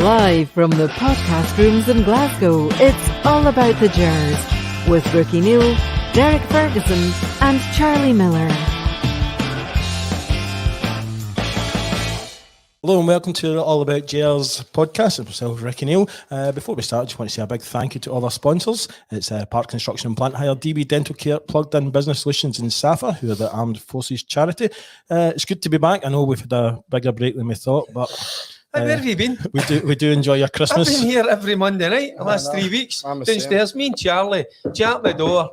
Live from the podcast rooms in Glasgow, it's all about the Gers with Ricki Neill, Derek Ferguson and Charlie Miller. Hello and welcome to All About Gers podcast. It's myself, Ricki Neill. Before we start, I just want to say a big thank you to all our sponsors. It's Park Construction and Plant Hire, DB Dental Care, Plugged In Business Solutions and SSAFA, who are the Armed Forces charity. It's good to be back. I know we've had a bigger break than we thought, but where have you been? We do enjoy your Christmas. I've been here every Monday night the last 3 weeks. Downstairs, me and Charlie, jam the door.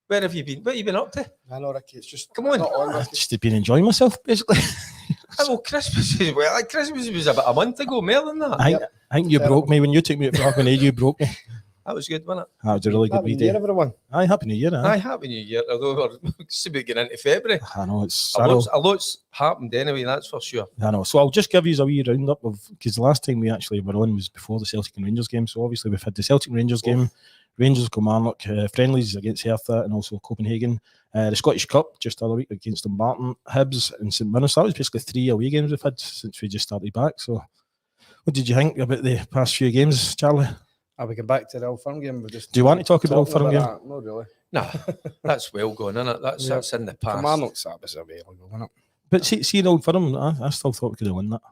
Where have you been? What have you been up to? I know, Ricki, it's just... Come on. I've just been enjoying myself, basically. Well, Christmas was about a month ago, more than that. I think you broke me when you took me to Park you broke me. That was good, wasn't it? That was a really good Happy wee New Year, day. everyone. Aye, Happy New Year. Aye, Happy New Year. Although we're just about getting into February. I know, it's A lot's happened anyway, that's for sure. I know. So I'll just give you a wee roundup of, because the last time we actually were on was before the Celtic and Rangers game. So obviously we've had the Celtic and Rangers game, Rangers Kilmarnock, friendlies against Hertha and also Copenhagen. The Scottish Cup just the other week against Dumbarton, Hibs and St Mirren. So that was basically 3 away games we've had since we just started back. So what did you think about the past few games, Charlie? We get back to the Old Firm game. Do you want to talk about the Old Firm game? That? No, really. Nah, that's well gone, isn't it? That's in the past. Kilmarnock's that was available, wasn't it? But see the Old Firm, I still thought we could have won that.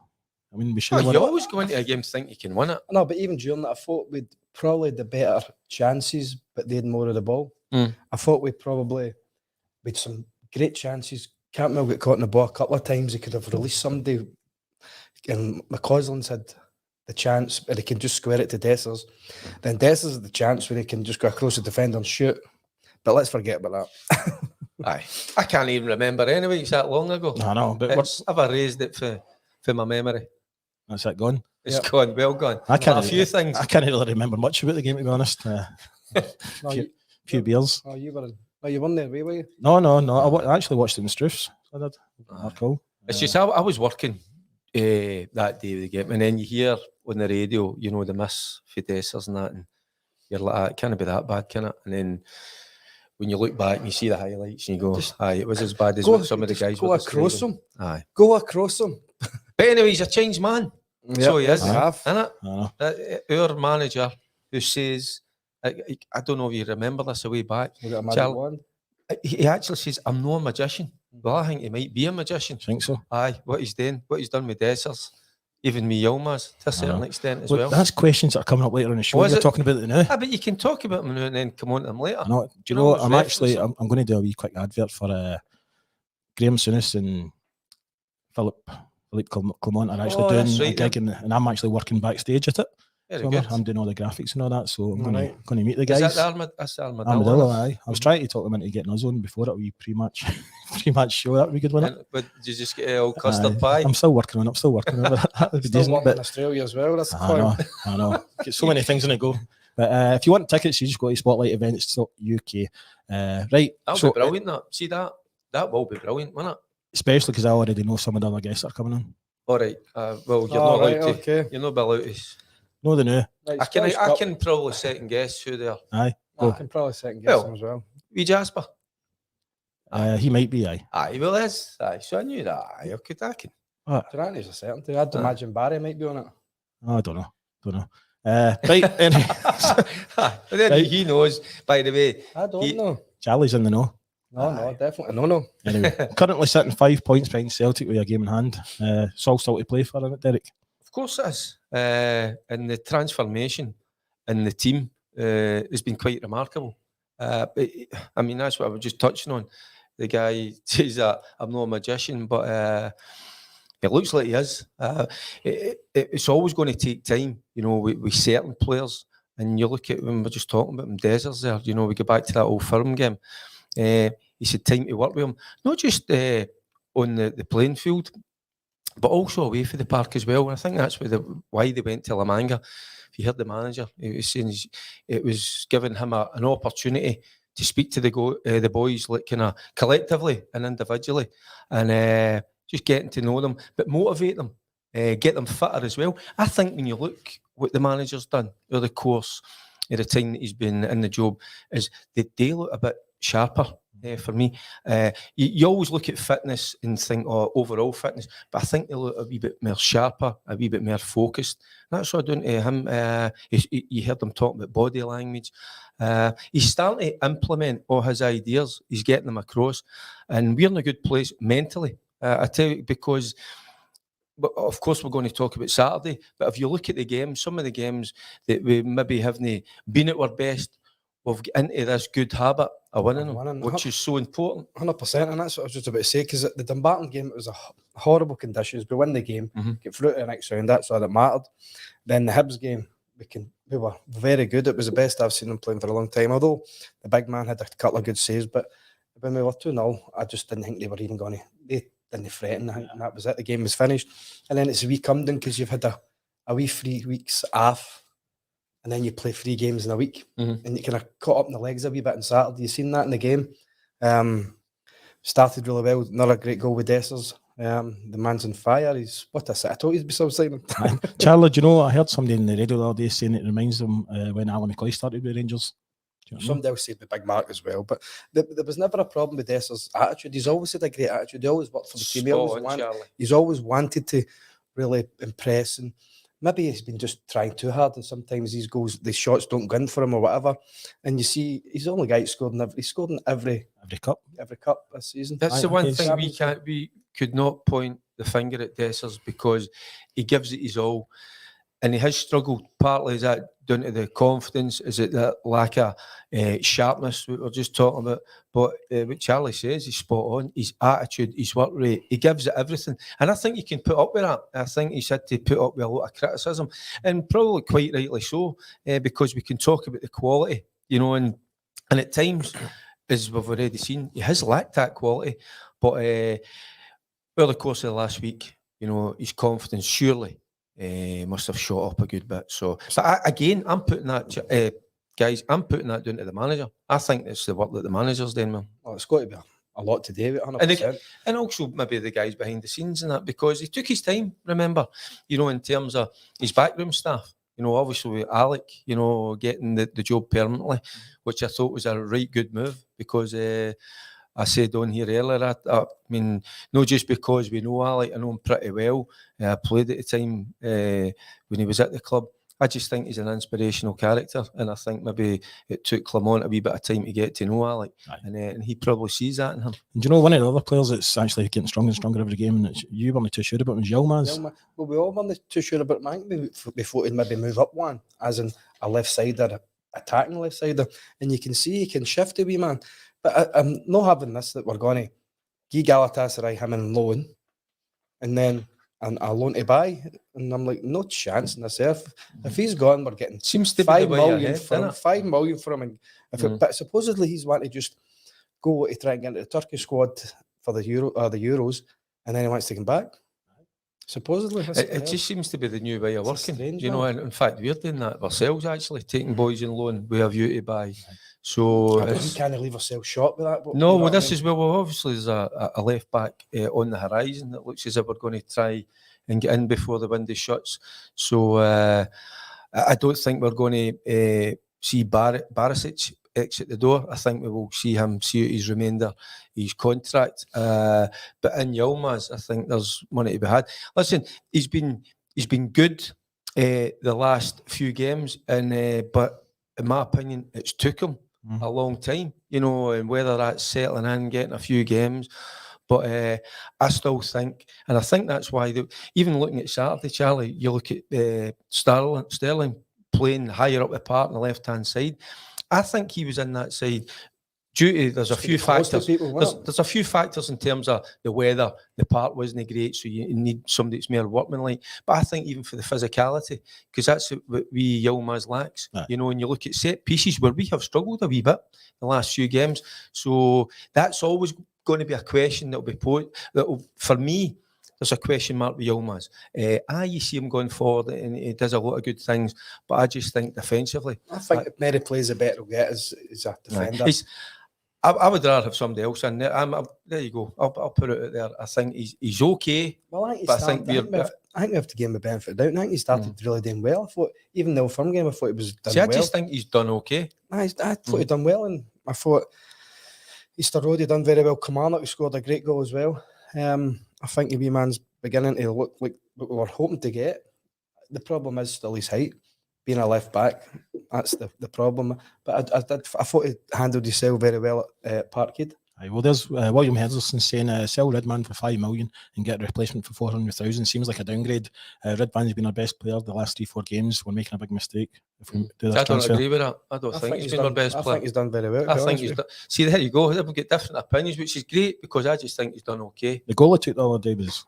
I mean, we should have won You it. always go into a game think you can win it. No, but even during that, I thought we'd probably the better chances, but they had more of the ball. I thought we'd some great chances. Campbell got caught in the ball a couple of times. He could have released somebody, and McCausland's had the chance, but he can just square it to Dessers. Then Dessers had the chance where he can just go across the defender and shoot. But let's forget about that. Aye. I can't even remember anyway, it's that long ago. I know, but I've erased it for my memory. that's it gone. It's gone, well gone. I can't A few things. I can't really remember much about the game, to be honest. Few beers. You won there, were you? No. I actually watched it in Struths. I did. Cool. It's just I was working that day of the game, and then you hear on the radio, the miss for Dessers and that, and you're like, it can't be that bad, can it? And then when you look back and you see the highlights, and you go, aye, it was as bad as what some of the guys go were across describing. them. Aye. Go across them. But anyway, he's a changed man. So he is, have. isn't I it? Our manager who says, I don't know if you remember this a way back. We got a magic wand. He actually says, I'm no magician. Well, I think he might be a magician. think so. Aye, what he's done with Dessers, even with Yilmaz to a certain extent as well. That's questions that are coming up later on the show. You're talking about it now. But you can talk about them now and then come on to them later. No, do you know what? I'm going to do a wee quick advert for Graham Souness and Philippe Clement are actually doing a gig, and I'm actually working backstage at it. Very good. I'm doing all the graphics and all that, so I'm going to meet the guys. Is that that's Armadillo, aye. I was trying to talk them into getting us on before that wee pre-match show. That would be good, wouldn't it? But did you just get all custard pie? I'm still working on it. That would be Still decent. working in Australia as well. That's I know. Get so many things in it go. But if you want tickets, you just go to spotlightevents.uk. Right. That'll be brilliant. See that will be brilliant, won't it? Especially because I already know some of the other guests that are coming on. All right. Well, you're not allowed to. You're not allowed to. No, they know. Right, I can probably second guess who they are. Aye. I can probably second guess them as well. Jasper. He might be, aye. Aye, well, that's aye. So I knew that. Aye, okay, I can. There's a certainty. I'd imagine Barry might be on it. I don't know. Right. Anyway. But then Right. he knows, by the way. I don't know. Charlie's in the know. No, definitely. No. Anyway, currently sitting 5 points behind Celtic with a game in hand. It's all still to play for, isn't it, Derek? Of course it is. And the transformation in the team has been quite remarkable. But, I mean, that's what I was just touching on. The guy says that I'm not a magician, but it looks like he is. It's always going to take time, with certain players. And you look at when we're just talking about him, Dessers there, we go back to that Old Firm game. He said time to work with him, not just on the playing field, but also away from the park as well. And I think that's why they went to La Manga. If you heard the manager, he was saying it was giving him an opportunity to speak to the boys, like kind of collectively and individually, and just getting to know them, but motivate them, get them fitter as well. I think when you look what the manager's done over the course of the time that he's been in the job, is they look a bit sharper for me. You always look at fitness and think, oh, overall fitness, but I think they look a wee bit more sharper, a wee bit more focused. That's what doing to him. You heard him talk about body language. He's starting to implement all his ideas. He's getting them across, and we're in a good place mentally. I tell you, because. But of course, we're going to talk about Saturday. But if you look at the games, some of the games that we maybe haven't been at our best, we've got into this good habit of winning them, which is so important. 100%, and that's what I was just about to say, because the Dumbarton game, it was a horrible conditions. We win the game, get through to the next round, that's all that mattered. Then the Hibs game, we were very good. It was the best I've seen them playing for a long time, although the big man had a couple of good saves. But when we were 2-0, I just didn't think they were even going to... They didn't threaten, and that was it. The game was finished. And then it's a wee come down because you've had a wee 3 weeks off, and then you play 3 games in a week, and you kind of cut up in the legs a wee bit on Saturday. You seen that in the game. Started really well. Another great goal with Dessers. The man's on fire. He's what I said. I thought he'd be so exciting. Charlie, do you know, I heard somebody in the radio the other day saying it reminds them when Alan McCoy started with Rangers. Somebody else said with Big Mark as well, but there was never a problem with Dessers' attitude. He's always had a great attitude. He always worked for the team. He's always wanted to really impress, and maybe he's been just trying too hard, and sometimes the shots don't go in for him or whatever. And you see, he's the only guy who scored in every cup this season. That's the one thing we could not point the finger at Dessers, because he gives it his all. And he has struggled. Partly is that down to the confidence? Is it that lack of sharpness we were just talking about? But what Charlie says, he's spot on. His attitude, his work rate, he gives it everything. And I think he can put up with that. I think he's had to put up with a lot of criticism, and probably quite rightly so, because we can talk about the quality, and at times, as we've already seen, he has lacked that quality. But over the course of the last week, his confidence surely must have shot up a good bit. So I'm putting that, guys, I'm putting that down to the manager. I think it's the work that the manager's doing, man. Well, it's got to be a lot to do with it, 100%. And also maybe the guys behind the scenes and that, because he took his time, remember, in terms of his backroom staff. Obviously with Alec, getting the job permanently, which I thought was a right good move, because I said on here earlier, I mean, not just because we know Alec, I know him pretty well. I played at the time when he was at the club. I just think he's an inspirational character, and I think maybe it took Clement a wee bit of time to get to know Alec, and he probably sees that in him. And do you know, one of the other players that's actually getting stronger and stronger every game, and you weren't too sure about, was Yilmaz. Well, we all weren't too sure about him. I think before he'd maybe move up one, as in a left-sider, attacking left-sider, and you can see he can shift a wee man. But I'm not having this that we're going to give Galatasaray him in loan, and then a loan to buy, and I'm like, no chance in this earth. If he's gone, we're getting seems to 5 be million for him. 5 million for him, and but supposedly he's wanting to just go to try and get into the Turkish squad for the Euros, and then he wants to come back. Supposedly, it just seems to be the new way of working. Strange, and in fact, we're doing that ourselves, actually, taking boys in loan with a view to buy. So we can't leave ourselves short with that. But, no, well, this is obviously there's a left back on the horizon that looks as if we're going to try and get in before the window shuts. So I don't think we're going to see Barisic exit the door. I think we will see him see out his remainder, his contract. But in Yilmaz, I think there's money to be had. Listen, he's been good the last few games, and but in my opinion, it's took him a long time, and whether that's settling in, getting a few games. But I still think, and I think that's why, even looking at Saturday, Charlie, you look at Sterling playing higher up the park on the left-hand side. I think he was in that side due to there's a few factors. There's a few factors in terms of the weather. The park wasn't great, so you need somebody that's more workmanlike. But I think even for the physicality, because that's what we Yilmaz lacks. When you look at set pieces where we have struggled a wee bit the last few games. So that's always going to be a question that will be put. For me, there's a question mark with Yilmaz. You see him going forward, and he does a lot of good things, but I just think defensively, I think if Mary plays a better, he'll get is a defender. I would rather have somebody else in there. There you go. I'll put it out there. I think he's okay. Well, I think we have to give him the benefit of the doubt. I think he started really doing well. I thought, even though from game, I thought he was done well. I just think he's done okay. I thought he'd done well, and I thought Easter Road, he done very well. Kilmarnock, he scored a great goal as well. I think the wee man's beginning to look like what we were hoping to get. The problem is still his height. Being a left back, that's the problem. But I thought he handled himself very well at Parkhead. Aye, well, there's William Henderson saying sell Redman for 5 million and get a replacement for 400,000. Seems like a downgrade. Redman's been our best player the last 3-4 games. We're making a big mistake if we do this I don't transfer. agree with that. I don't think he's been our best player. I think he's done very well. I think he's done. See, there you go. We've got different opinions, which is great because I just think he's done okay. The goal he took the other day was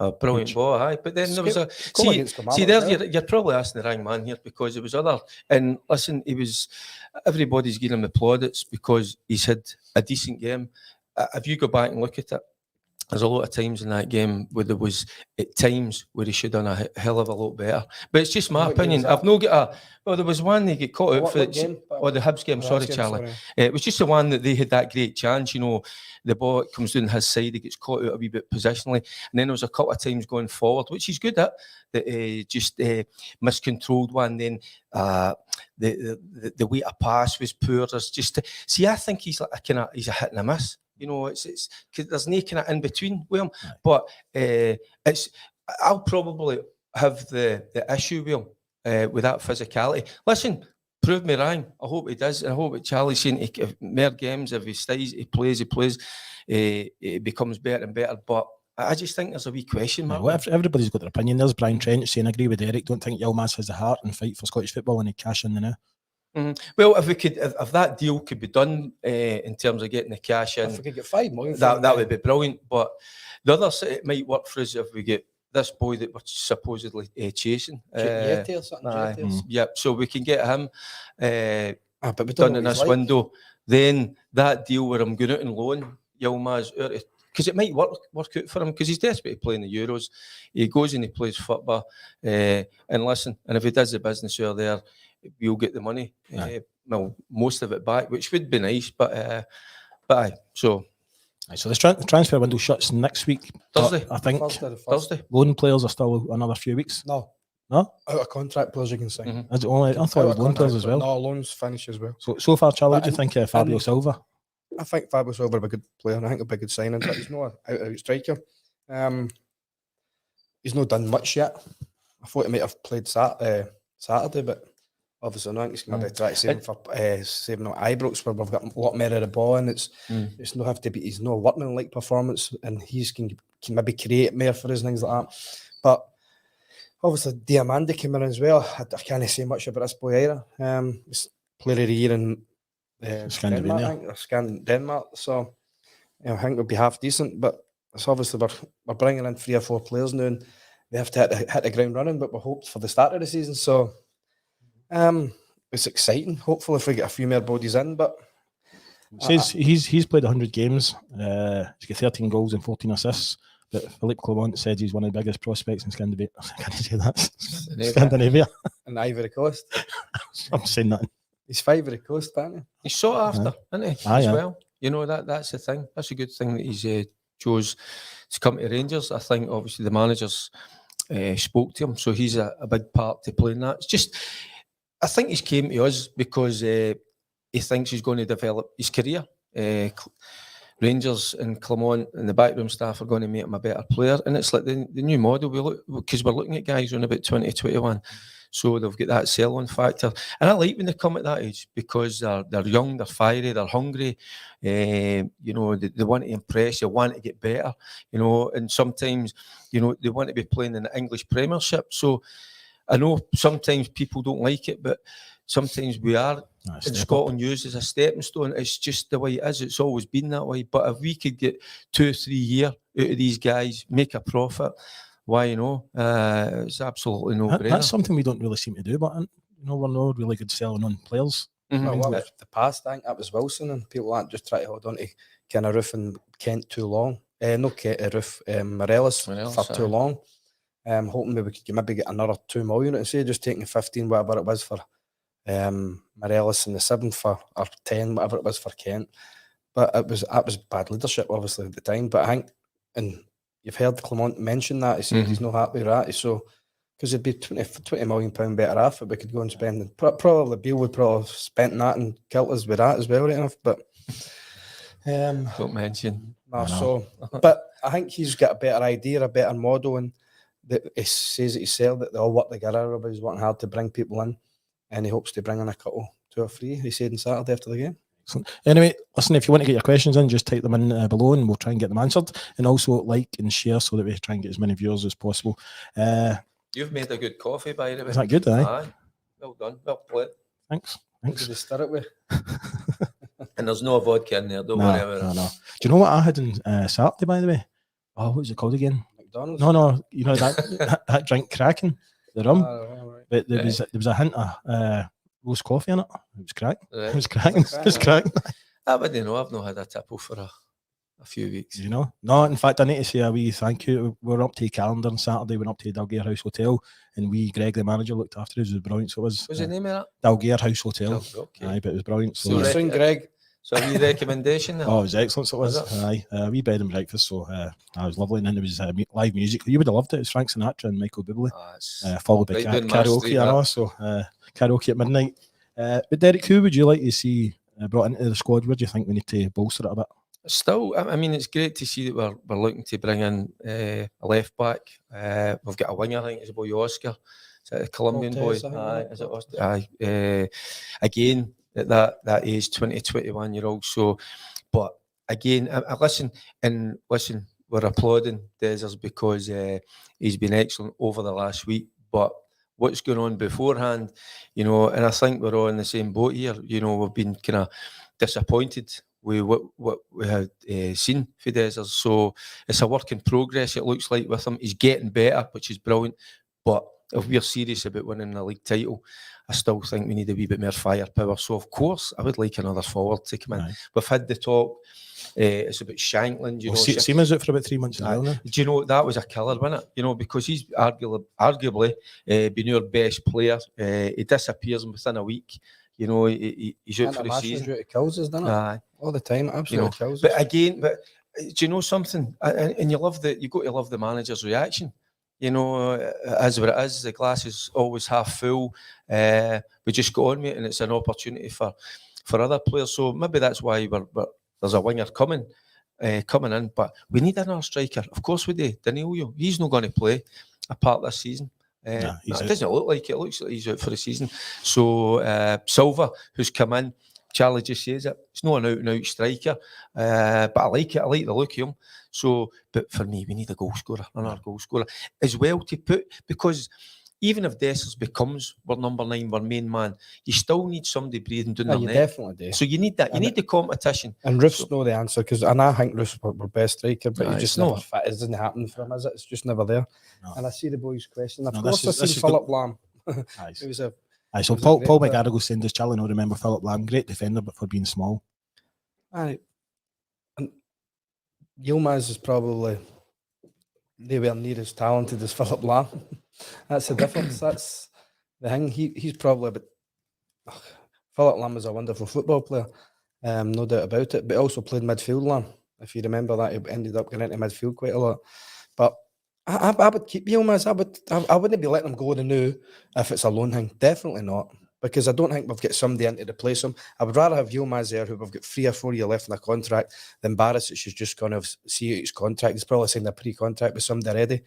a brilliant ball, aye. But then there was a you're probably asking the wrong man here because there was other. And listen, everybody's giving him the plaudits because he's had a decent game. If you go back and look at it, there's a lot of times in that game where there was at times where he should have done a hell of a lot better. But it's just my opinion. I've no got there was one they get caught out for the Hibs game. Sorry, Charlie. It was just the one that they had that great chance. You know, the ball comes down his side, he gets caught out a wee bit positionally, and then there was a couple of times going forward, which he's good at. That just miscontrolled one. Then the way to pass was poor. There's just I think he's like he's a hit and a miss. You know, it's cause there's no kind of in between with him. Right. But I'll probably have the issue with him with that physicality. Listen, prove me wrong. I hope he does. I hope that Charlie's saying more games if he stays, he plays, it becomes better and better. But I just think there's a wee question mark. Well, everybody's got their opinion. There's Brian Trent saying, agree with Eric. Don't think Yilmaz has the heart and fight for Scottish football and he'd cash in the now. Mm-hmm. Well, if that deal could be done in terms of getting the cash in, if we could get 5 million, that would be brilliant. But the other side, it might work for us if we get this boy that we're supposedly chasing. Yeah, so we can get him but we done in this window. Then that deal where I'm going out and loan Yilmaz because it might work out for him because he's desperate to play in the Euros. He goes and he plays football. And listen, and if he does the business over there, we'll get the money, well, most of it back, which would be nice. But aye, so the transfer window shuts next week. Thursday, I think. Thursday. Loan players are still another few weeks. No, out of contract players you can sign. Mm-hmm. I thought it was loan players as well. No, loans finish as well. So far, Charlie, what do you think of Fabio Silva? I think Fabio Silva is a good player. I think he'll be a good signing, but he's not an out striker. He's not done much yet. I thought he might have played Saturday, but obviously not. He's going to try to save him for saving out Ibrox, where we've got a lot more of the ball, and it's not have to be. He's no workman-like performance, and he's can maybe create more for us and things like that. But obviously, Diamanda came in as well. I can't say much about this boy either. He's player of the year in Denmark, so I think we'll be half decent. But it's obviously we're bringing in 3 or 4 players now, and they have to hit the ground running. But we're hoped for the start of the season, so. It's exciting. Hopefully, if we get a few more bodies in, but says he's played 100 games. He's got 13 goals and 14 assists. But Philippe Clement said he's one of the biggest prospects in Scandinavia. Can I say that? Scandinavia and Ivory Coast. I'm saying that. He's Ivory Coast, isn't he? He's sought after, isn't he? Well, you know that's the thing. That's a good thing that he's chose to come to Rangers. I think obviously the managers spoke to him, so he's a big part to play in that. It's just. I think he's came to us because he thinks he's going to develop his career. Rangers and Clement and the backroom staff are going to make him a better player, and it's like the new model. Because we're looking at guys around about 20, 21, so they've got that sell-on factor. And I like when they come at that age because they're young, they're fiery, they're hungry. You know, they want to impress, they want to get better. You know, and sometimes they want to be playing in the English Premiership. So. I know sometimes people don't like it, but sometimes we are in Scotland used as a stepping stone. It's just the way it is. It's always been that way. But if we could get 2 or 3 years out of these guys, make a profit, why it's absolutely no brainer. That's something we don't really seem to do, but we're not really good selling on players. Mm-hmm. Well, the past, I think that was Wilson, and people aren't just trying to hold on to kind of Roof and Kent too long. Roof, Morelos for too long. Hoping we could maybe get another 2 million instead of just taking 15, whatever it was for Morelos and the 7 or 10, whatever it was for Kent. But that was bad leadership, obviously, at the time. But I think, and you've heard Clement mention that, he said he's not happy with that. So, because it'd be £20 million better off if we could go and spend. And probably Bill would probably have spent that and killed us with that as well, right enough. But Don't mention. No, so, but I think he's got a better idea, a better model, and that he says it himself that they all work together. Everybody's working hard to bring people in, and he hopes to bring in a couple, 2 or 3. He said on Saturday after the game. Anyway, listen, if you want to get your questions in, just type them in below and we'll try and get them answered. And also like and share so that we try and get as many viewers as possible. You've made a good coffee, by the way. Is that good, Aye. Well done. Well played. Thanks. What did they start it with? And there's no vodka in there, don't worry about it. No. Do you know what I had on Saturday, by the way? Oh, what was it called again? McDonald's? No, you know that drink Kraken, the rum. Right. But there was a hint of roast coffee in it. It was crack. Right. It was cracking. It was cracking. I wouldn't know. I've not had a tipple for a few weeks. You know? No, in fact, I need to say a wee thank you. We were up to calendar on Saturday, went up to Dalgare House Hotel, and Greg, the manager, looked after us. It was brilliant. So it was. What's the name of Dalgare House Hotel. that? Okay. Aye, but it was brilliant. So See you soon, Greg. So a wee recommendation there? Oh, it was excellent. So it was. Was Aye, wee bed and breakfast. So that was lovely. And then there was live music. You would have loved it. It was Frank Sinatra and Michael Bublé, followed by right down my karaoke. street, I know. So karaoke at midnight. But Derek, who would you like to see brought into the squad? Where do you think we need to bolster it a bit? Still, I mean, it's great to see that we're looking to bring in a left back. We've got a winger, I think it's a boy Oscar. Is that a Colombian Cortez, boy? I think, Aye, yeah. is it Oscar? Aye. Again, at that age, 20, 21 year old. So, but again, I listen, we're applauding Desers because he's been excellent over the last week. But what's going on beforehand, you know, and I think we're all in the same boat here. You know, we've been kind of disappointed with what we had seen for Desers. So it's a work in progress, it looks like, with him. He's getting better, which is brilliant. But if we're serious about winning the league title, I still think we need a wee bit more firepower. So, of course, I would like another forward to come in. Aye. We've had the talk. It's about Shanklin. You know, Seaman's out for about 3 months now. do you know that was a killer, wasn't it? You know, because he's arguably been our best player. He disappears within a week. You know, he's out for the season. It kills us, doesn't it? Aye. All the time, it absolutely kills But us. again, do you know something? And you got to love the manager's reaction. You know, as what it is, the glass is always half full. We just go on with it, and it's an opportunity for other players. So maybe that's why there's a winger coming in, but we need another striker. Of course we do. Danilo, he's not going to play a part this season. It doesn't look like it. It looks like he's out for the season. So Silva, who's come in, Charlie just says it. He's not an out-and-out striker, but I like it. I like the look of him. So, but for me, we need a goal scorer, another goal scorer as well to put, because even if Dessers becomes our number 9, our main man, you still need somebody breathing down their You neck. definitely do. So you need that. You need the competition. And Roof's know the answer, because I think Roof's our best striker, but he Aye, just it's never not. fit. It doesn't happen for him, is it? It's just never there. No. And I see the boys' question. Of No, course, this I is see good. Philip Lamb. Aye. He was a Aye, so was a Paul great player. McGarrigle saying, does Charlie not remember Philip Lamb? Great defender, but for being small. Aye. And Yilmaz is probably nowhere near as talented as Philip Lamb. That's the difference. That's the thing. He's probably, but Philip Lamb is a wonderful football player, no doubt about it. But he also played midfield, Lamb. If you remember that, he ended up getting into midfield quite a lot. But I would keep Yilmaz. I wouldn't be letting him go the new if it's a loan thing. Definitely not. Because I don't think we've got somebody in to replace him. I would rather have Yilmaz there, who we've got 3 or 4 years left in a contract, than Barisic, who's just going to see out his contract. He's probably signed a pre-contract with somebody already.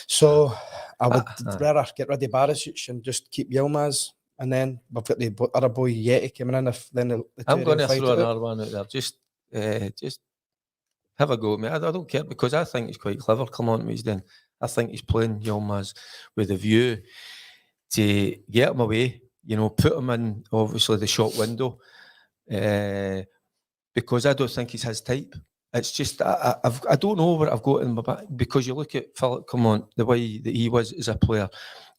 So I would rather get rid of Barisic and just keep Yilmaz. And then we've got the other boy Yeti coming in. I'm going to throw another one out there. Just have a go at me. I don't care, because I think he's quite clever. Come on, what he's doing. I think he's playing Yilmaz with a view to get him away. You know, put him in, obviously, the shop window, because I don't think he's his type. It's just, I don't know what I've got in my back, because you look at Philip, come on, the way that he was as a player,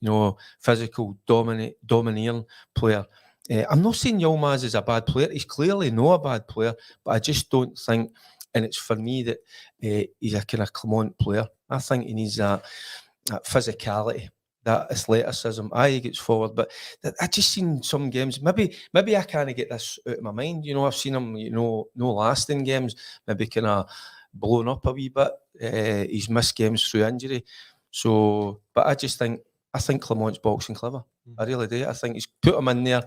you know, physical, domineering player. I'm not saying Yilmaz is a bad player. He's clearly not a bad player, but I just don't think, and it's for me that he's a kind of Clement player. I think he needs that physicality, that athleticism. He gets forward, but I just seen some games. Maybe I can't get this out of my mind. You know, I've seen him, you know, no lasting games. Maybe kind of blown up a wee bit. He's missed games through injury. So, but I think Clement's boxing clever. I really do. I think he's put him in there.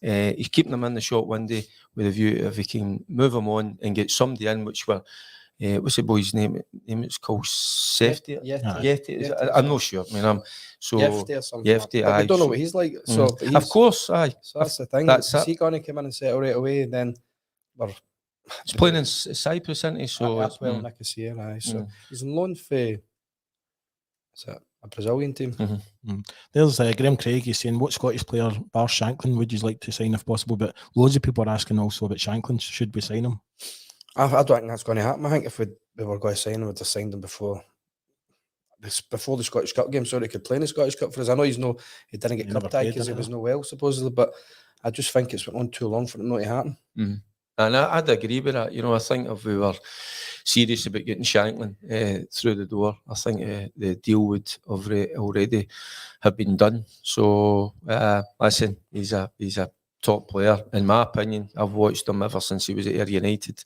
he's keeping them in the short window with a view if he can move them on and get somebody in, which were what's the boy's name? It's called Safety. Yeti. I'm not sure. I mean, I'm so Yefty or something. Yefty, But we don't know so- what he's like. So but of he's, course, aye. so that's the thing. That's Is it. he going to come in and settle right away? Then we're He's playing in Cyprus, isn't he? So that's well Nicosia, aye. So he's on loan for is it a Brazilian team? There's Graham Craig. He's saying, what Scottish player, bar Shanklin, would you like to sign if possible? But loads of people are asking also about Shanklin. Should we sign him? I don't think that's going to happen. I think if we were going to sign him, we'd have signed him before the Scottish Cup game, so he could play in the Scottish Cup for us. I know he didn't get He cup never tie played, because he did he? was no well supposedly, but I just think it's went on too long for it not to happen. And I'd agree with that. I think if we were serious about getting Shanklin through the door, I think the deal would have already have been done. So listen, he's a top player in my opinion. I've watched him ever since he was at Ayr United.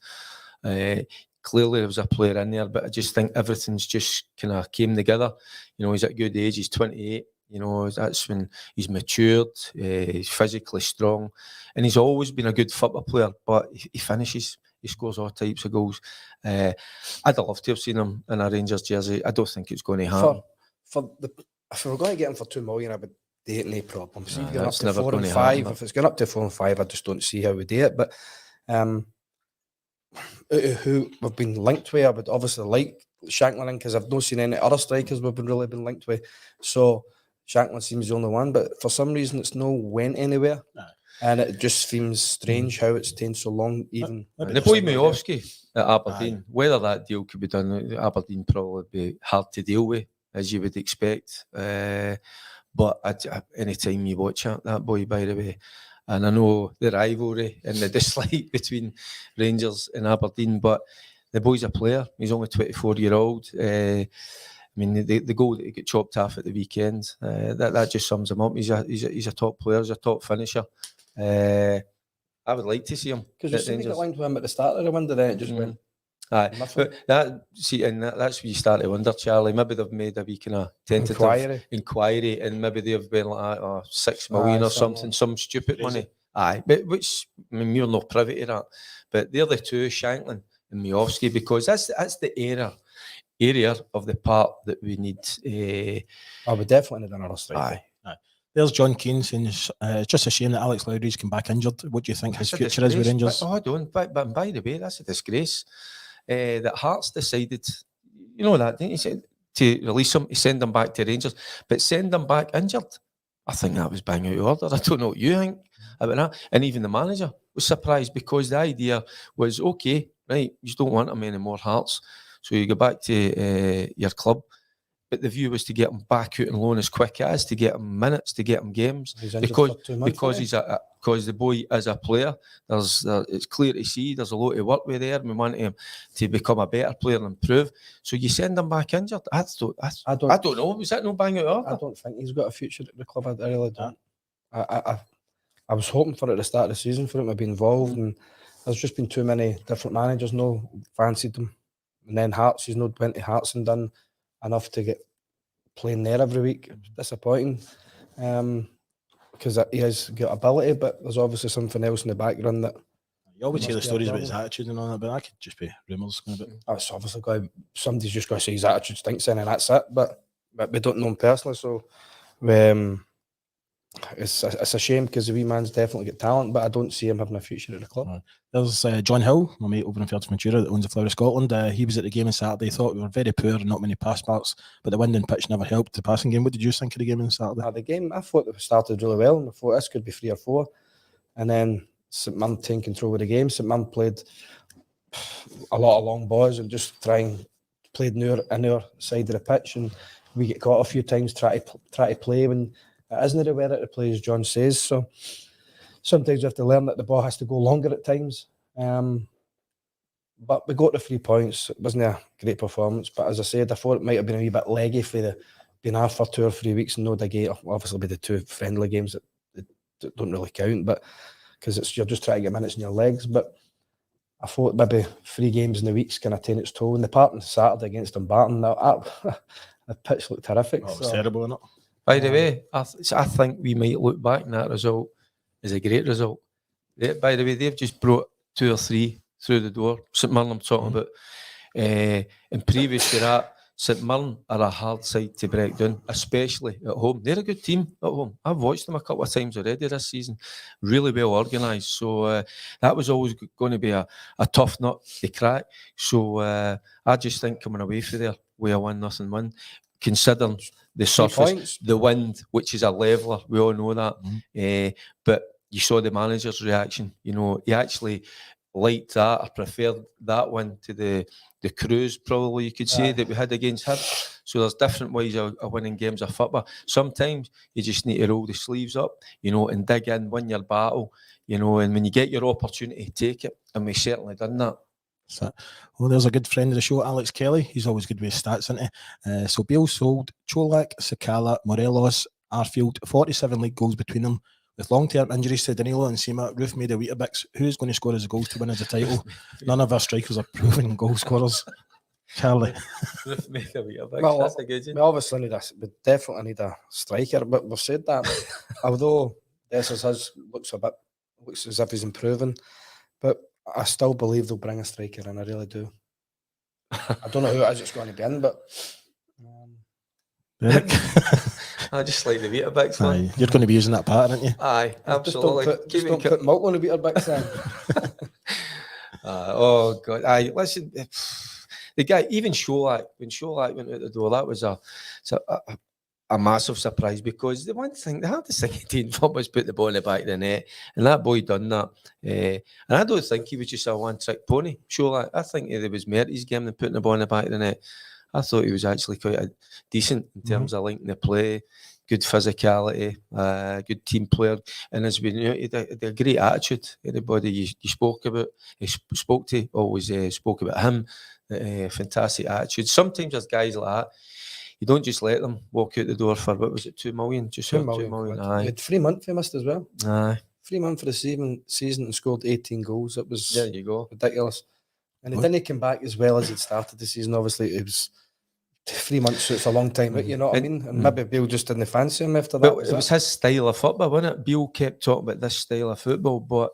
Clearly there was a player in there, but I just think everything's just kind of came together. He's at a good age. He's 28. That's when he's matured. He's physically strong, and he's always been a good football player. But he finishes. He scores all types of goals. I'd have loved to have seen him in a Rangers jersey. I don't think it's going to happen. If we were going to get him for $2 million, I would do it, no problem. See, if that's up to never 4 and gonna 5, happen, if it's going up to 4 and 5, I just don't see how we do it. But who we've been linked with, I would obviously like Shanklin because I've not seen any other strikers we've really been linked with. So Shanklin seems the only one, but for some reason it's no went anywhere. No. And it just seems strange how it's taken so long. Even The boy Miovski at Aberdeen, whether that deal could be done, Aberdeen probably be hard to deal with, as you would expect. But any time you watch that boy, by the way, and I know the rivalry and the dislike between Rangers and Aberdeen, but the boy's a player. He's only 24-year-old. I mean, the goal that he got chopped off at the weekend, that just sums him up. He's a top player. He's a top finisher. I would like to see him. Because you seem to get linked with him at the start of the window, then it just went. Aye, but that's where you start to wonder, Charlie. Maybe they've made a wee kind of tentative inquiry, and maybe they've been like 6 million or something, some stupid money. Aye, but which we're not privy to that. But they're the two, Shanklin and Miovski, because that's the area of the part that we need. I would definitely need another striker. Aye. There's John Keane saying it's just a shame that Alex Lowry's come back injured. What do you think his future is with Rangers? But by the way, that's a disgrace. That Hearts decided, that, didn't you, to release him, to send him back to Rangers, but send him back injured. I think that was bang out of order. I don't know what you think about that. And even the manager was surprised because the idea was, okay, right, you don't want him anymore, Hearts, so you go back to your club. But the view was to get him back out on loan as quick as, to get him minutes, to get him games, because the boy is a player. It's clear to see there's a lot of work with there. We want him to become a better player and improve. So you send him back injured. I don't know. Was that no bang out order? I don't think he's got a future at the club. I really don't. I was hoping for it at the start of the season for him to be involved, and there's just been too many different managers fancied him. And then Hearts, he's not went to Hearts and done enough to get playing there every week. It's disappointing because he has got ability, but there's obviously something else in the background that you always hear the stories about his attitude and all that, but that could just be rumours. That's obviously somebody's just going to say his attitude stinks in, and that's it. But we don't know him personally, so it's a shame because the wee man's definitely got talent, but I don't see him having a future at the club. Right. There's John Hill, my mate over in Ferguson that owns the Flower of Scotland. He was at the game on Saturday. Thought we were very poor and not many pass marks, but the wind and pitch never helped the passing game. What did you think of the game on Saturday? The game, I thought it started really well, and I thought this could be 3 or 4, and then St Mirren taking control of the game. St Mirren played a lot of long balls and just played in our side of the pitch, and we get caught a few times try to play when it isn't the way that the play, as John says. So sometimes you have to learn that the ball has to go longer at times. But we got the 3 points. It wasn't a great performance, but as I said, I thought it might have been a wee bit leggy for being off for 2 or 3 weeks and no the game. Obviously, be the 2 friendly games that don't really count, but because you're just trying to get minutes in your legs. But I thought maybe 3 games in the week's kind of taken its toll. And the part on Saturday against Dumbarton, the pitch looked terrific. It was terrible, isn't it? By the way, I think we might look back on that result is a great result. By the way, they've just brought 2 or 3 through the door. St Mirren I'm talking about. And previous to that, St Mirren are a hard side to break down, especially at home. They're a good team at home. I've watched them a couple of times already this season. Really well organised. So that was always going to be a tough nut to crack. So I just think coming away from there with a 1-0 win, considering the surface, the wind, which is a leveller, we all know that. But you saw the manager's reaction. You know, he actually liked that. I preferred that one to the cruise, probably you could say, that we had against Hibs. So there's different ways of winning games of football. Sometimes you just need to roll the sleeves up, you know, and dig in, win your battle, you know, and when you get your opportunity, take it. And we certainly done that. Well, there's a good friend of the show, Alex Kelly. He's always good with his stats, isn't he? So Bale sold Cholak, Sakala, Morelos, Arfield, 47 league goals between them. With long-term injuries to Danilo and Sima, Roof made a Weetabix. Who's going to score his goals to win as a title? None of our strikers are proven goal scorers. Charlie. Roof made a Weetabix. Well, that's a good one. We obviously we definitely need a striker, but we've said that. Although Dessers looks as if he's improving, but I still believe they'll bring a striker in. I really do. I don't know who it is it's going to be in, but I just like the Weetabix one. You're going to be using that pattern, aren't you? Aye, absolutely. Just don't put milk on the Weetabix in. Oh God! Aye, listen. The guy, even Cholak, when Cholak went out the door, that was a massive surprise, because the hardest thing he did was put the ball in the back of the net, and that boy done that. And I don't think he was just a one-trick pony. Cholak, I think there was more to his game than putting the ball in the back of the net. I thought he was actually quite decent in terms of linking the play, good physicality, good team player, and as we know, he had a great attitude. Anybody you spoke to always spoke about him. Fantastic attitude. Sometimes there's guys like that, you don't just let them walk out the door for, what was it, 2 million? Just 2 million. Aye. He had 3 months for missed as well. Aye. 3 months for the season and scored 18 goals. It was there you go. Ridiculous. And he didn't come back as well as he'd started the season. Obviously, it was 3 months, so it's a long time, you know what I mean? And maybe Bill just didn't fancy him after that. But it was his style of football, wasn't it? Bill kept talking about this style of football, but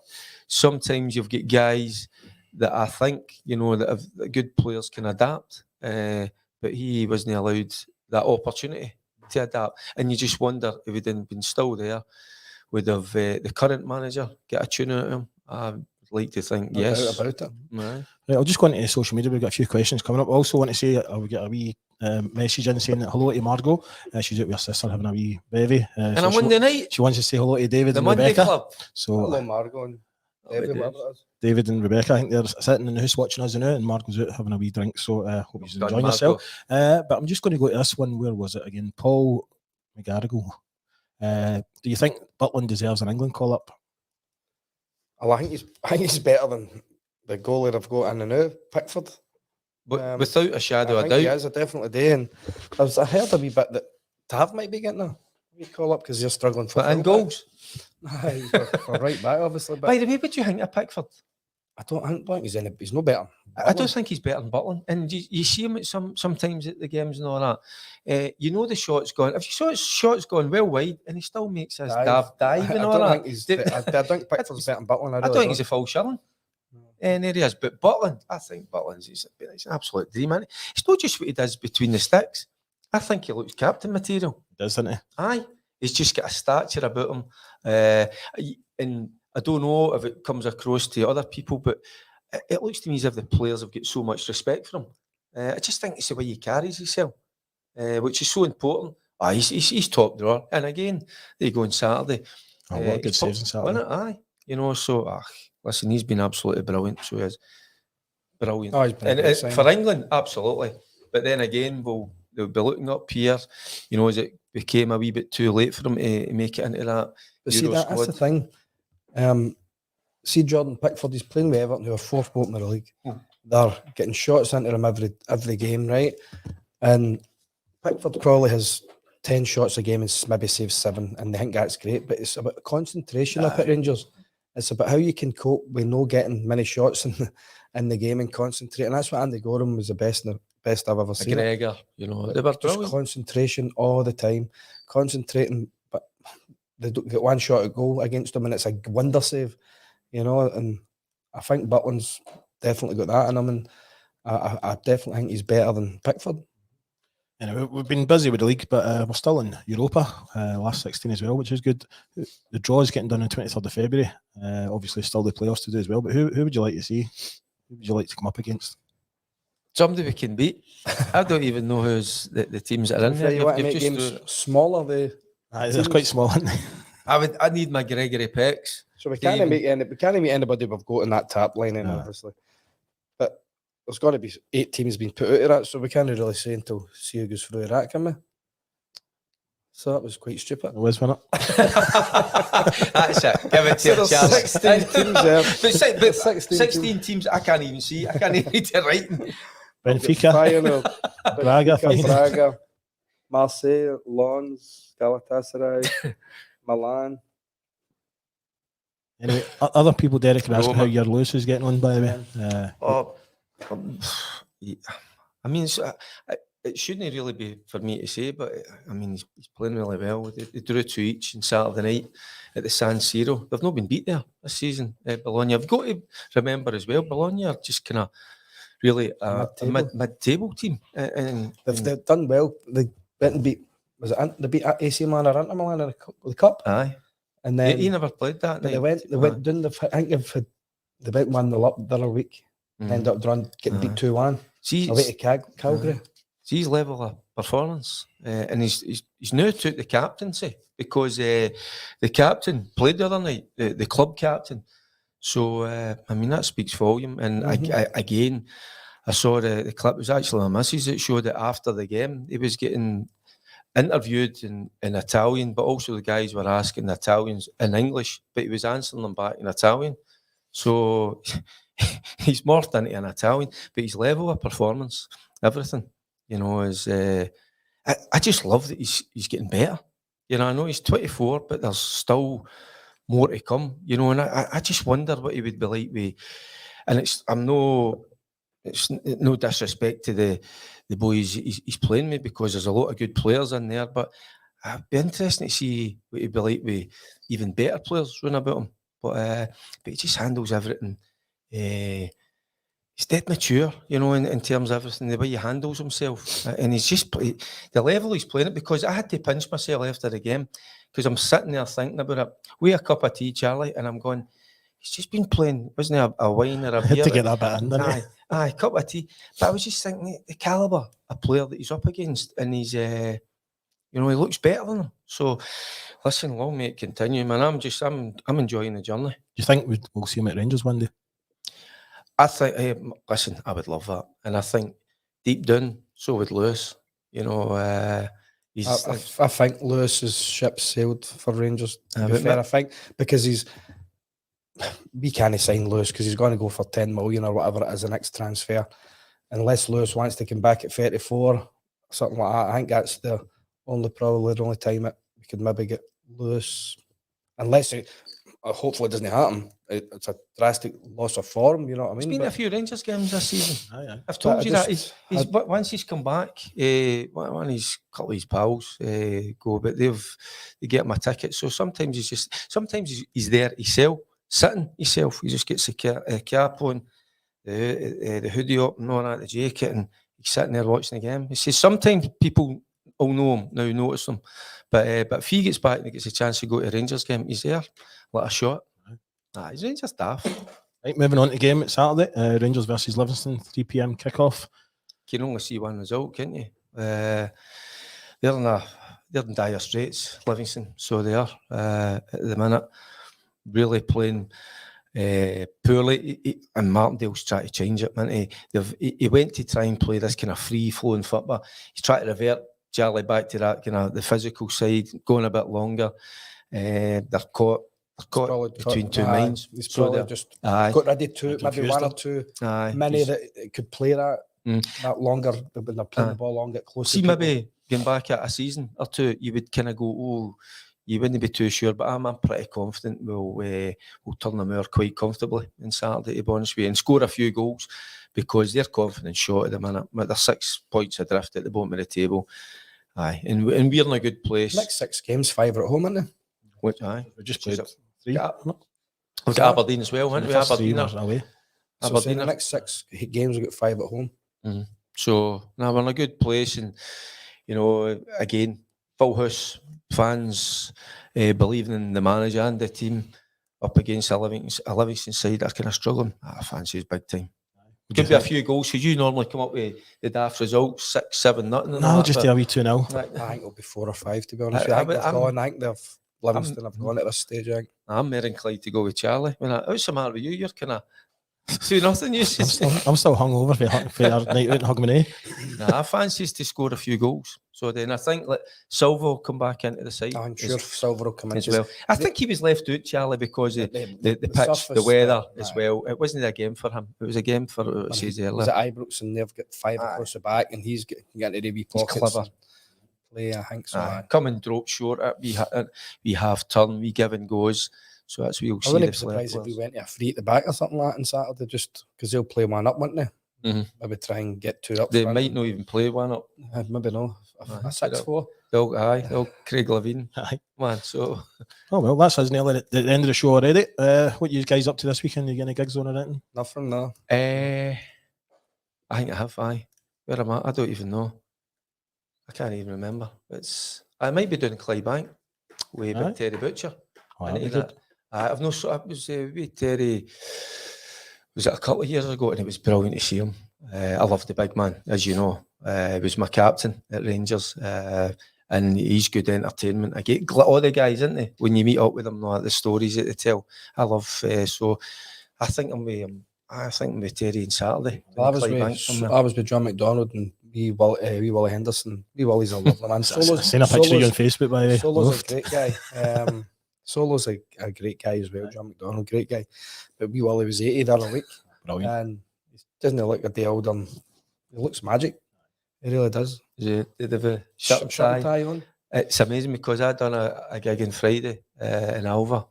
sometimes you've got guys that I think, you know, that good players can adapt, but he wasn't allowed that opportunity to adapt. And you just wonder if he'd been still there, would have the current manager get a tune out of him? I'd like to think yes. About it. Right, I'll just go into social media. We've got a few questions coming up. I also want to say I'll get a wee message in saying hello to Margot. She's out with her sister having a wee baby. and on Monday night, she wants to say hello to David and Monday Rebecca. Club. So Hello, Margot and David and Rebecca, I think they're sitting in the house watching us now, and Margot's out having a wee drink. So hope you're enjoying yourself. But I'm just going to go to this one. Where was it again? Paul McGarrigle. Do you think Butland deserves an England call up? Oh, I think he's better than the goalie they've got in the now, Pickford. But without a shadow of doubt, he is, I definitely do. And I heard a wee bit that Tav might be getting a wee call up because you're struggling for goals. Aye, for right back, obviously. But By the way, what do you think of Pickford? I don't think he's no better. I don't think he's better than Butland. And you see him at sometimes at the games and all that. You know the shot's gone. If you saw his shot's gone well wide, and he still makes his dive and all that. I think Pickford's better than Butland. I don't think he's a full shilling. And there he is. But Butland, I think Butland's he's an absolute dream, man. It's not just what he does between the sticks. I think he looks captain material. He does, doesn't he? Aye. He's just got a stature about him. And I don't know if it comes across to other people, but it looks to me as if the players have got so much respect for him. I just think it's the way he carries himself, which is so important. He's top drawer. And again, there you go on Saturday. What good saves on Saturday. Aye. You know, so, listen, he's been absolutely brilliant. So he is brilliant. Oh, he's been for England, absolutely. But then again, they'll be looking up here. You know, as it became a wee bit too late for him to make it into that. But see, that's the thing. See, Jordan Pickford, he's playing with Everton, who are 4th bottom of the league. They're getting shots into him every game, right? And Pickford probably has 10 shots a game and maybe saves 7, and they think that's great. But it's about concentration up at Rangers. It's about how you can cope with no getting many shots in the game and concentrate. And that's what Andy Gorham was the best I've ever seen. McGregor, you know, they were just concentration all the time, concentrating. But they don't get one shot at goal against them, and it's a wonder save, you know. And I think Butland's definitely got that in him, and I definitely think he's better than Pickford. Anyway, we've been busy with the league, but we're still in Europa, last 16 as well, which is good. The draw is getting done on 23rd of February. Obviously, still the playoffs to do as well. But who would you like to see? Who would you like to come up against? Somebody we can beat. I don't even know who's the teams that are in there. You want to make games smaller? They're quite small, aren't they? I need my Gregory Pecks. So we can't meet anybody we've got in that tap line, obviously. But there's got to be 8 teams being put out of that, so we can't really say until see who goes through that, can we? So that was quite stupid. It was, wasn't it? That's it. Give it to So there's 16 teams there. But 16 teams, I can't even see. I can't even read it right. Benfica, Braga, Marseille, Lens, Galatasaray, Milan. Anyway, other people, Derek, are asking how your Lewis is getting on, by the way. I mean, it shouldn't really be for me to say, but I mean, he's playing really well. They drew 2 each on Saturday night at the San Siro. They've not been beat there this season, Bologna. I've got to remember as well, Bologna are just kind of really a mid-table team. And they've done well. They went and beat, they beat AC Milan or Inter Milan in the Cup? Aye. And then he never played that night. They went down, I think they went 1-0 up the other week, ended up getting beat 2-1 away to Calgary. See his level of performance, and he's now took the captaincy because the captain played the other night, the club captain. So I mean that speaks volume. And again, I saw the clip. It was actually my missus that showed it after the game. He was getting interviewed in Italian, but also the guys were asking Italians in English, but he was answering them back in Italian. So he's morphed into an Italian, but his level of performance, everything, you know, is I just love that he's getting better. You know, I know he's 24, but there's still more to come. You know, and I just wonder what he would be like with. And it's no disrespect to the boys he's playing with, because there's a lot of good players in there. But I'd be interested to see what he'd be like with even better players running about him. But he just handles everything. He's dead mature, you know, in terms of everything, the way he handles himself. And he's just the level he's playing it, because I had to pinch myself after the game, because I'm sitting there thinking about it with a cup of tea, Charlie, and I'm going, he's just been playing, wasn't it, a wine or a beer? Had to get that bit in, didn't he? Aye, cup of tea. But I was just thinking, the calibre of player that he's up against, and he's, you know, he looks better than him. So, listen, long may it continue, man. I'm enjoying the journey. Do you think we'll see him at Rangers one day? I think, listen, I would love that. And I think deep down, so would Lewis. You know, I think Lewis's ship sailed for Rangers, to be fair. I think, because we can't sign Lewis because he's going to go for 10 million or whatever it is the next transfer. Unless Lewis wants to come back at 34, something like that. I think that's probably the only time we could maybe get Lewis. Unless it hopefully doesn't happen. It's a drastic loss of form, you know what I mean? He's been a few Rangers games this season. Aye. I've told you that. He's once he's come back, one of his couple of his pals go, but they get him a ticket. So sometimes he's there himself, sitting himself. He just gets a cap on, the hoodie up and all that, the jacket, and he's sitting there watching the game. He says sometimes people will know him now, notice him, but if he gets back and he gets a chance to go to a Rangers game, he's there, like a shot. He's Rangers staff. Right, moving on to the game at Saturday, Rangers versus Livingston, 3 p.m. kickoff. You can only see one result, can't you? They're in dire straits, Livingston, so they are at the minute, really playing poorly, and Martindale's trying to change it, man. He went to try and play this kind of free-flowing football. He's trying to revert Charlie back to that kind of the physical side, going a bit longer. They're caught between two minds. He's probably just got ready to maybe one or two many that could play that longer when they're playing the ball on, get closer. See, maybe going back at a season or two, you would kind of go, you wouldn't be too sure, but I'm pretty confident we'll turn them over quite comfortably on Saturday, to be honest with you, and score a few goals, because they're confident shot at the minute. But they're 6 points adrift at the bottom of the table. And we're in a good place. Next 6 games, 5 are at home, aren't they? Which aye. We just played 3. Yeah. We've got Aberdeen as well, haven't we? First 3 Aberdeen. were away. So in the next 6 games, we got 5 at home. So now we're in a good place, and you know, again, full house, fans believing in the manager and the team. Up against a Livingston side that are kind of struggling. I fancy is big time. Could be a few goals. Should you normally come up with the daft results, 6, 7, nothing? No, just a wee 2-0. I think it'll be 4 or 5, to be honest. I think Livingston have gone at this stage. I think. I'm more inclined to go with Charlie. What's the matter with you? You're kind of 2-0. I'm still hungover for our night out in Hogmanay. Nah, I fancy to score a few goals. So then I think Silva will come back into the side. I'm sure Silva will come in as well. I think he was left out, Charlie, because of the pitch, surface, the weather as well. It wasn't a game for him. It was a game for what it says earlier. Was it Ibrox, and they've got 5 across the back, and he's getting the wee pockets. He's clever. Play, I think so. Come and drop short at we half turn, we give and goes. So that's what you'll see. I wouldn't be surprised if we went to a free at the back or something like that on Saturday, just because they'll play one up, wouldn't they? Maybe try and get 2 up. They might not even play one up. Maybe no. A 6-4. They'll Craig Levine. Aye. Man, so. Oh, well, that's us nearly at the end of the show already. What you guys up to this weekend? You got any gigs on or anything? Nothing, no. I think I have, Where am I? I don't even know. I can't even remember. I might be doing Clydebank with Big Terry Butcher. Oh, I've no. I was with Terry. Was it a couple of years ago? And it was brilliant to see him. I love the big man, as you know. He was my captain at Rangers, and he's good entertainment. I get all the guys, isn't he? When you meet up with them, the stories that they tell. I love. So I think I'm with Terry on Saturday. Well, I was with John McDonald and wee Willie Henderson. Wee Willie's a lovely man. I've seen a picture of you on Facebook, by the way. Solo's a great guy. Solo's a great guy as well. John McDonald, great guy. But wee Willie was 80 the other week. Brilliant. And he doesn't look a day older. He looks magic. He really does. Did they have a shirt tie on? It's amazing because I'd done a gig on Friday in Alva,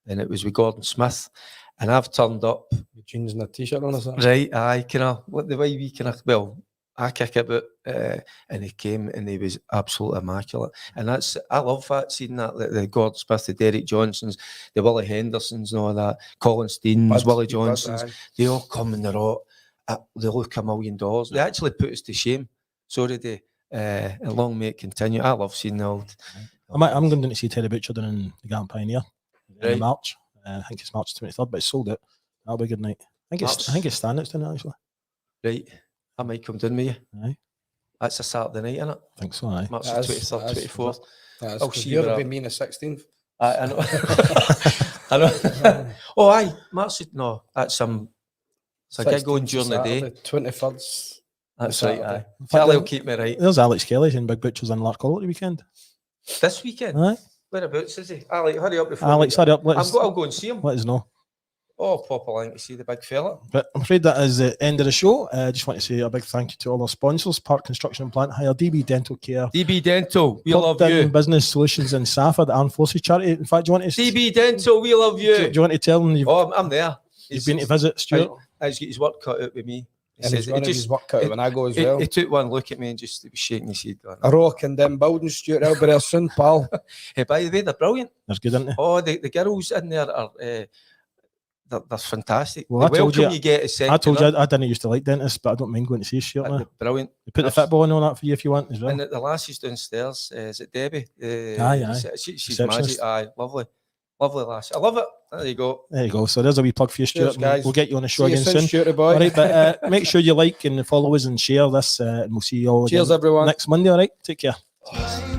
and it was with Gordon Smith, and I've turned up with jeans and a t-shirt on or something. Right, aye, what the way we I kick about, and he came and he was absolutely immaculate, and I love that, seeing that the Gordon Smith, the Derek Johnsons, the Willie Hendersons, and all that, Colin Steens, Willie Johnsons, they all come and they look $1 million. They actually put us to shame. So did they. And long may it continue. I love seeing the old. I'm going to see Terry Butcher down in the Garden Pioneer in March. I think it's March 23rd, but it's sold out. That'll be a good night. I think it's Stanley's doing it, actually. Right. I might come down with you. Aye. That's a Saturday night, isn't it? I think so, aye. March 23rd, 24th. I'll see you. It'll be me on the 16th. I know. I know. Oh, aye. March, no, that's it's a gig going during the day. 23rd. That's right, aye. Charlie will keep me right. There's Alex Kelly in Big Butchers in Larkhall weekend. This weekend? Aye. Whereabouts is he? Alex, hurry up before. Alex, hurry up. I'll go and see him. Let us know. Oh, pop along to see the big fella. But I'm afraid that is the end of the show. I just want to say a big thank you to all our sponsors: Park Construction and Plant Hire, DB Dental Care, DB Dental, we love you. Business Solutions, and SSAFA, the Armed Forces Charity. In fact, do you want to? DB Dental, we love you. Do you want to tell them? I'm there. You've been to visit Stuart. He's got his work cut out with me. And he's running his work cut out when I go as well. He took one look at me and just was shaking his head. A rock and them buildings, Stuart, I'll be there soon, pal. Hey, by the way, they're brilliant. They're good, aren't they? Oh, the girls in there are they're fantastic. Well, the welcome you get is second. I told you I didn't used to like dentists, but I don't mind going to see Stuart now. Brilliant. They put the football and all that for you if you want as well. And the lassies downstairs, is it Debbie? Aye. She's magic. Aye, lovely. Lovely lass. I love it. There you go. There you go. So there's a wee plug for you, Stuart. Cheers, we'll get you on the show again soon. Stuart, boy. All right, but make sure you like and follow us and share this, and we'll see you all Cheers, everyone. next Monday. All right, take care. Cheers.